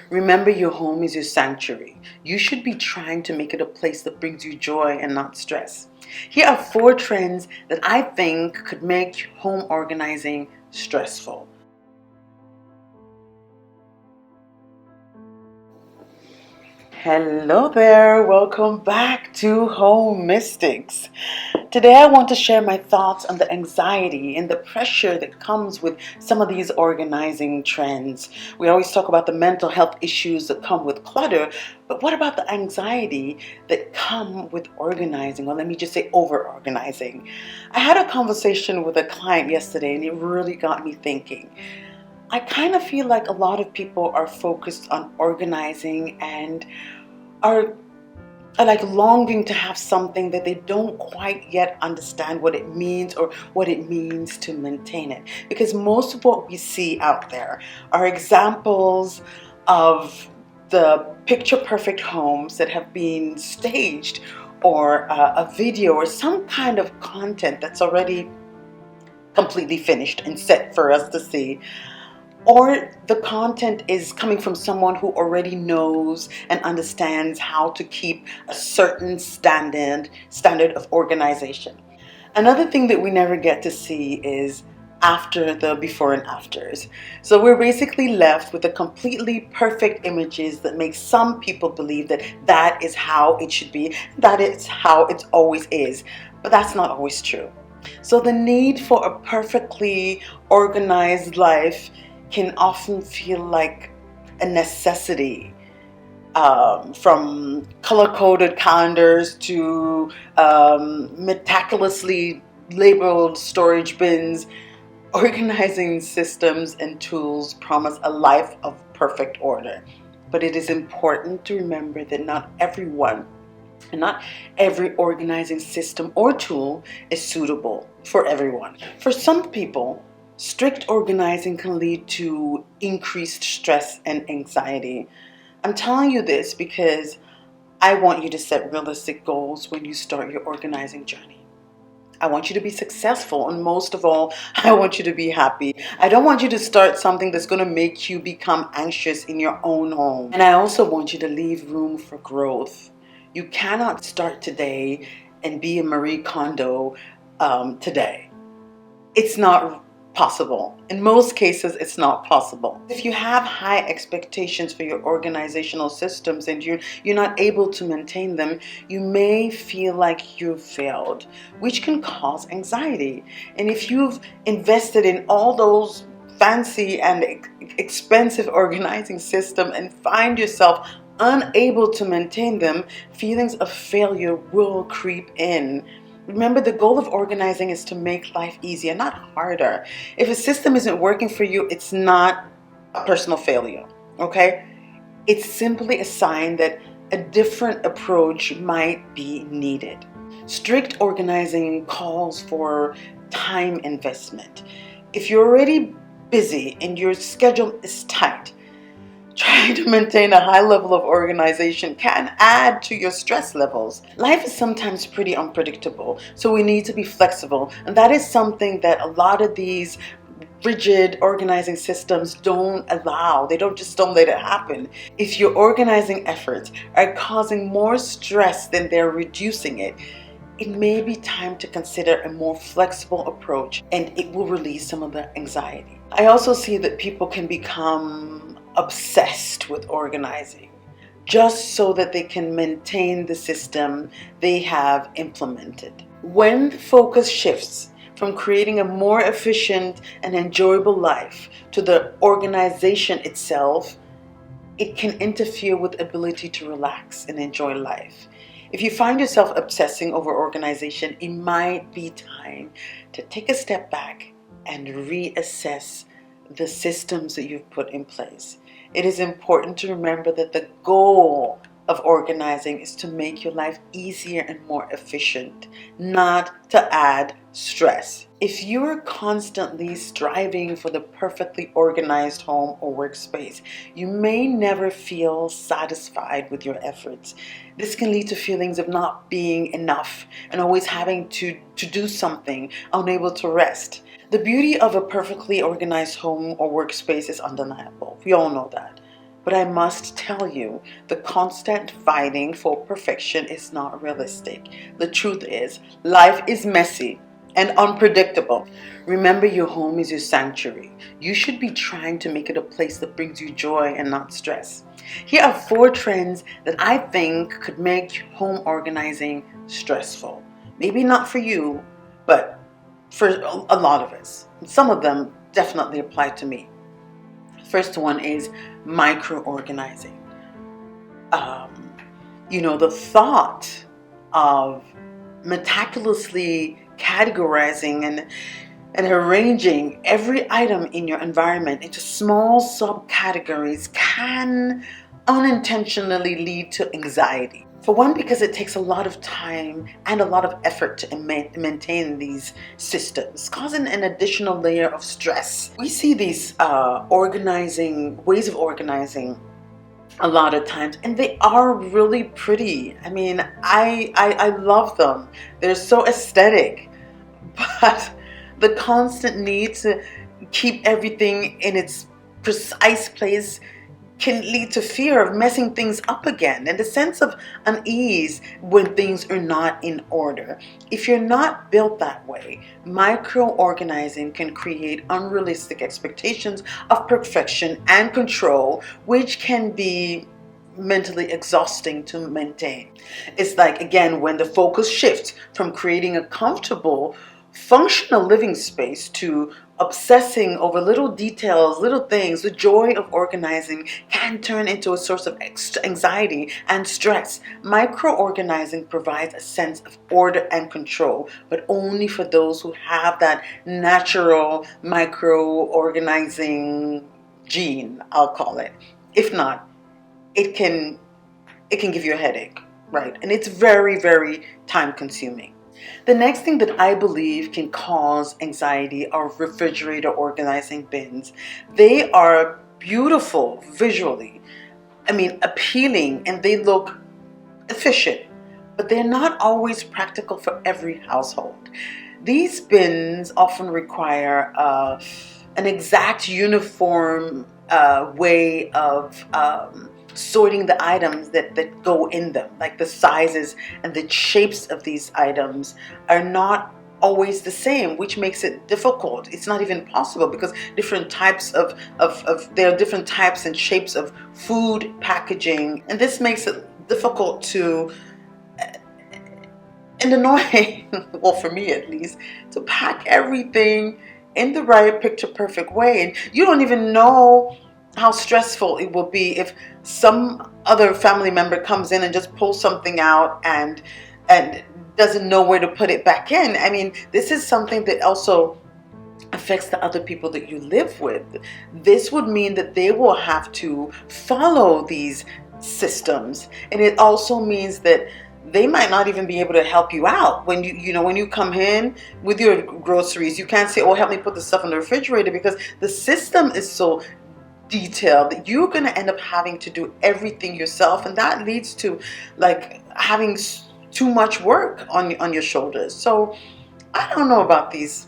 Remember, your home is your sanctuary. You should be trying to make it a place that brings you joy and not stress. Here are 4 trends that I think could make home organizing stressful. Hello there, welcome back to Home Mystics. Today I want to share my thoughts on the anxiety and the pressure that comes with some of these organizing trends. We always talk about the mental health issues that come with clutter, but what about the anxiety that come with organizing, or let me just say over-organizing? I had a conversation with a client yesterday and it really got me thinking. I kind of feel like a lot of people are focused on organizing and are like longing to have something that they don't quite yet understand what it means or what it means to maintain it. Because most of what we see out there are examples of the picture perfect homes that have been staged, or a video or some kind of content that's already completely finished and set for us to see, or the content is coming from someone who already knows and understands how to keep a certain standard of organization. Another thing that we never get to see is after the before and afters. So we're basically left with the completely perfect images that make some people believe that that is how it should be, that is how it always is. But that's not always true. So the need for a perfectly organized life can often feel like a necessity, from color-coded calendars to meticulously labeled storage bins. Organizing systems and tools promise a life of perfect order. But it is important to remember that not everyone and not every organizing system or tool is suitable for everyone. For some people, strict organizing can lead to increased stress and anxiety. I'm telling you this because I want you to set realistic goals when you start your organizing journey. I want you to be successful, and most of all, I want you to be happy. I don't want you to start something that's going to make you become anxious in your own home. And I also want you to leave room for growth. You cannot start today and be a Marie Kondo today. It's not possible. In most cases, it's not possible. If you have high expectations for your organizational systems and you're not able to maintain them, you may feel like you've failed, which can cause anxiety. And if you've invested in all those fancy and expensive organizing systems and find yourself unable to maintain them, feelings of failure will creep in. Remember, the goal of organizing is to make life easier, not harder. If a system isn't working for you, it's not a personal failure, okay? It's simply a sign that a different approach might be needed. Strict organizing calls for time investment. If you're already busy and your schedule is tight, trying to maintain a high level of organization can add to your stress levels. Life is sometimes pretty unpredictable, so we need to be flexible, and that is something that a lot of these rigid organizing systems don't allow. They don't let it happen. If your organizing efforts are causing more stress than they're reducing it, it may be time to consider a more flexible approach, and it will release some of the anxiety. I also see that people can become obsessed with organizing just so that they can maintain the system they have implemented. When the focus shifts from creating a more efficient and enjoyable life to the organization itself, it can interfere with ability to relax and enjoy life. If you find yourself obsessing over organization, it might be time to take a step back and reassess the systems that you've put in place. It is important to remember that the goal of organizing is to make your life easier and more efficient, not to add stress. If you're constantly striving for the perfectly organized home or workspace, you may never feel satisfied with your efforts. This can lead to feelings of not being enough and always having to do something, unable to rest. The beauty of a perfectly organized home or workspace is undeniable. We all know that. But I must tell you, the constant fighting for perfection is not realistic. The truth is, life is messy and unpredictable. Remember, your home is your sanctuary. You should be trying to make it a place that brings you joy and not stress. Here are 4 trends that I think could make home organizing stressful. Maybe not for you, but for a lot of us. Some of them definitely apply to me. First one is micro organizing. Um, the thought of meticulously categorizing and arranging every item in your environment into small subcategories can unintentionally lead to anxiety. For one, because it takes a lot of time and a lot of effort to maintain these systems, causing an additional layer of stress. We see these ways of organizing a lot of times, and they are really pretty. I mean, I love them. They're so aesthetic, but the constant need to keep everything in its precise place can lead to fear of messing things up again and a sense of unease when things are not in order. If you're not built that way, micro organizing can create unrealistic expectations of perfection and control, which can be mentally exhausting to maintain. It's like, again, when the focus shifts from creating a comfortable, functional living space to obsessing over little details, little things. The joy of organizing can turn into a source of anxiety and stress. Micro organizing provides a sense of order and control, but only for those who have that natural micro organizing gene, I'll call it. If not, it can give you a headache, right? And it's very, very time consuming. The next thing that I believe can cause anxiety are refrigerator organizing bins. They are beautiful visually, appealing, and they look efficient, but they're not always practical for every household. These bins often require an exact uniform way of sorting the items that go in them. Like the sizes and the shapes of these items are not always the same, which makes it difficult. It's not even possible because different types there are different types and shapes of food packaging, and this makes it difficult to and annoying, well, for me at least, to pack everything in the right picture perfect way. And you don't even know how stressful it will be if some other family member comes in and just pulls something out and doesn't know where to put it back in. I mean, this is something that also affects the other people that you live with. This would mean that they will have to follow these systems, and it also means that they might not even be able to help you out when when you come in with your groceries. You can't say, "Oh, help me put the stuff in the refrigerator," because the system is so detailed that you're going to end up having to do everything yourself, and that leads to like having too much work on your shoulders. So I don't know about these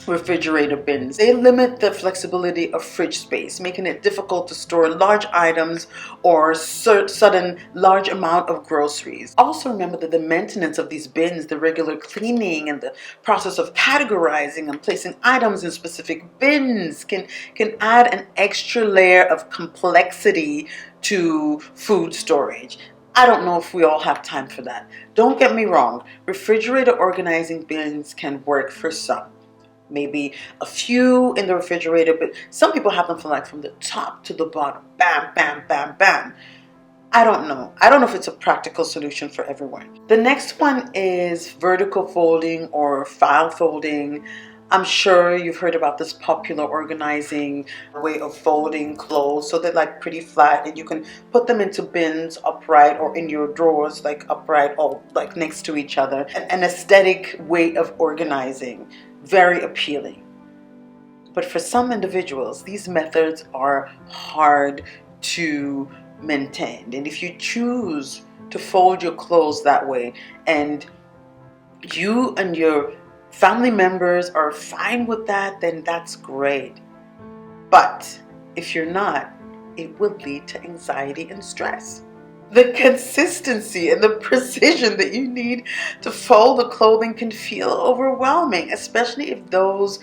refrigerator bins. They limit the flexibility of fridge space, making it difficult to store large items or sudden large amount of groceries. Also remember that the maintenance of these bins, the regular cleaning and the process of categorizing and placing items in specific bins can add an extra layer of complexity to food storage. I don't know if we all have time for that. Don't get me wrong, refrigerator organizing bins can work for some. Maybe a few in the refrigerator, but some people have them from the top to the bottom. Bam, bam, bam, bam. I don't know. I don't know if it's a practical solution for everyone. The next one is vertical folding or file folding. I'm sure you've heard about this popular organizing way of folding clothes so they're like pretty flat and you can put them into bins upright or in your drawers like upright or like next to each other. An aesthetic way of organizing. Very appealing. But for some individuals, these methods are hard to maintain. And if you choose to fold your clothes that way and you and your family members are fine with that, then that's great. But if you're not, it will lead to anxiety and stress. The consistency and the precision that you need to fold the clothing can feel overwhelming, especially if those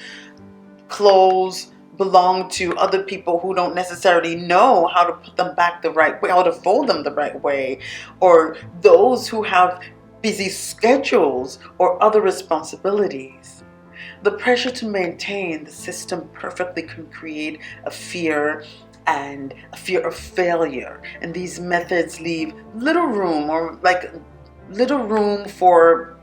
clothes belong to other people who don't necessarily know how to put them back the right way, how to fold them the right way, or those who have busy schedules or other responsibilities. The pressure to maintain the system perfectly can create a fear and a fear of failure. And these methods leave little room for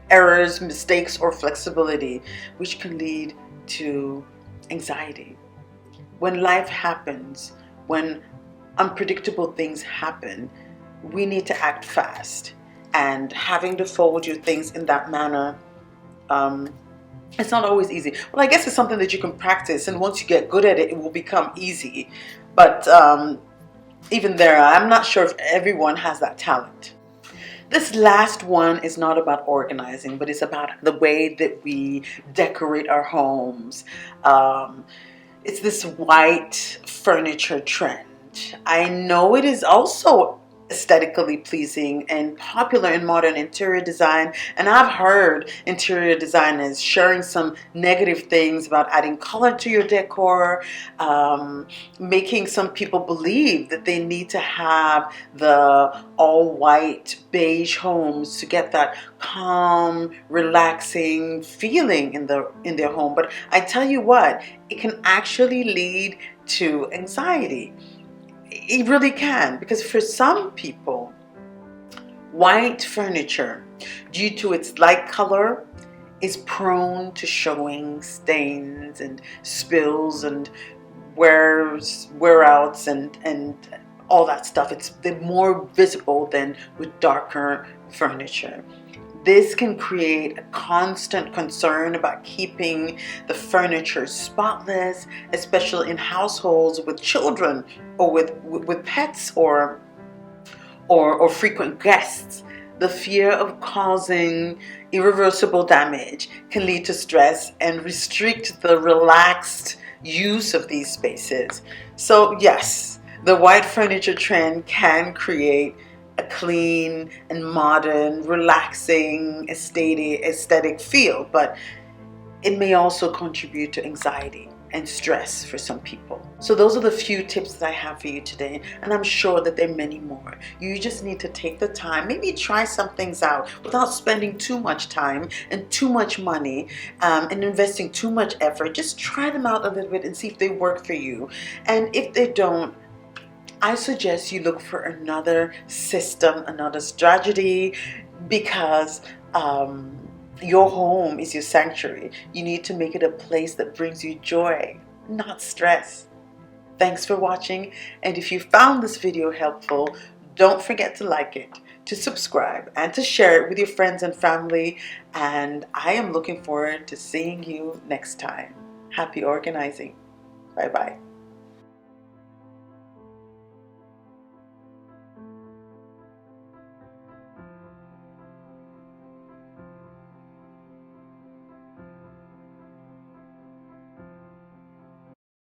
errors, mistakes, or flexibility, which can lead to anxiety. When life happens, when unpredictable things happen, we need to act fast. And having to fold your things in that manner, it's not always easy. Well, I guess it's something that you can practice, and once you get good at it, it will become easy. But even there, I'm not sure if everyone has that talent. This last one is not about organizing, but it's about the way that we decorate our homes. It's this white furniture trend. I know it is also aesthetically pleasing and popular in modern interior design, and I've heard interior designers sharing some negative things about adding color to your decor, making some people believe that they need to have the all white beige homes to get that calm, relaxing feeling in their home. But I tell you what, it can actually lead to anxiety. It really can, because for some people, white furniture, due to its light color, is prone to showing stains and spills and wear outs and all that stuff. They're more visible than with darker furniture. This can create a constant concern about keeping the furniture spotless, especially in households with children or with pets or frequent guests. The fear of causing irreversible damage can lead to stress and restrict the relaxed use of these spaces. So yes, the white furniture trend can create a clean and modern, relaxing, aesthetic feel, but it may also contribute to anxiety and stress for some people. So those are the few tips that I have for you today, and I'm sure that there are many more. You just need to take the time, maybe try some things out without spending too much time and too much money and investing too much effort. Just try them out a little bit and see if they work for you. And if they don't, I suggest you look for another system, another strategy, because your home is your sanctuary. You need to make it a place that brings you joy, not stress. Thanks for watching, and if you found this video helpful, don't forget to like it, to subscribe, and to share it with your friends and family. And I am looking forward to seeing you next time. Happy organizing. Bye-bye.